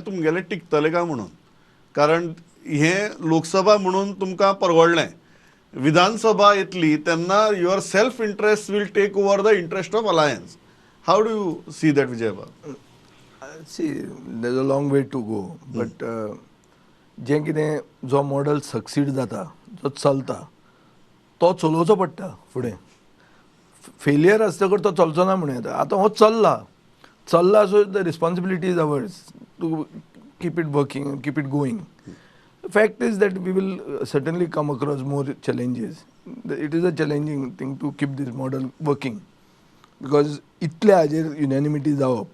तुमगेलें टिकतलें काय म्हणून. कारण हे लोकसभा म्हणून तुमकां परवडलें, विधानसभा येतली तेन्ना your self interest will take over the interest of alliance. How do you see that Vijayba? See, there's a long way to go, but जें कितें जो मॉडल सक्सीड जाता, जो चलता, तो चलोवचो पडटा फुडें. फेलियर आसतकर तो चलचो ना म्हणून येता. आतां हो चल्ला so the responsibility is ours to keep it working, keep it going. Fact is that we will certainly come across more challenges. It is a challenging thing to keep this model working, because इतल्या हाजेर युनॅनिमिटी जावप,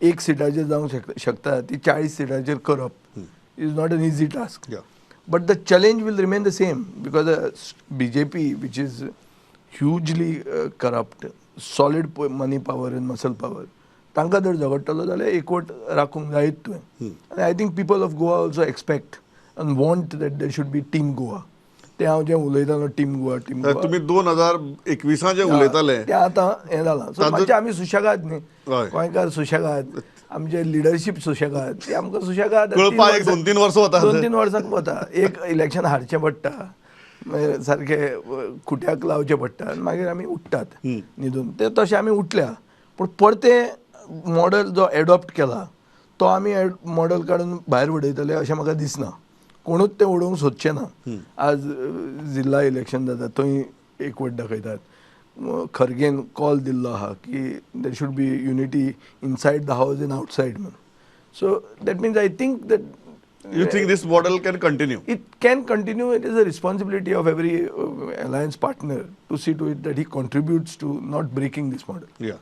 एक सिटाचेर जावंक शकता ती 40 सिटाचेर करप is not an easy task. Yeah. But the challenge will remain the same, because BJP, which is hugely corrupt, solid money power and muscle power, तांकां जर झगडटलो जाल्यार एकवट राखूंक जायत तुवें. And I think people of Goa also expect and want that there should be Team Goa. ते हांव जें उलयतालो टीम गोवा तुम्ही 2021 जे उलयताले तें आतां हें जालां. सो मातशें आमी सुशेगाद न्ही, हय. गोंयकार सुशेगाद, आमचे लिडरशीप सुशेगाद, ती आमकां सुशेगाद कळपा एक 2-3 वर्सां वता. 2-3 वर्सांक वता. एक इलेक्शन हारचें पडटा, मागीर सारकें खुट्याक लावचें पडटा, आनी मागीर आमी उठ्ठात न्हिदून. ते तशें आमी उठल्या, पूण परतें मॉडल जो एडॉप्ट केला तो आमी मॉडल काडून भायर उडयतले अशें म्हाका दिसना. कोणूच तें उडोवंक सोदचें ना. आज जिल्ला इलेक्शन जाता थंय एकवट दाखयतात. खरगेन कॉल दिल्लो आहा की there should be unity inside the house and outside म्हणून. So that means I think that You think this model can continue? it can continue. It is a responsibility of every alliance partner to see to it that he contributes to not breaking this model. Yeah.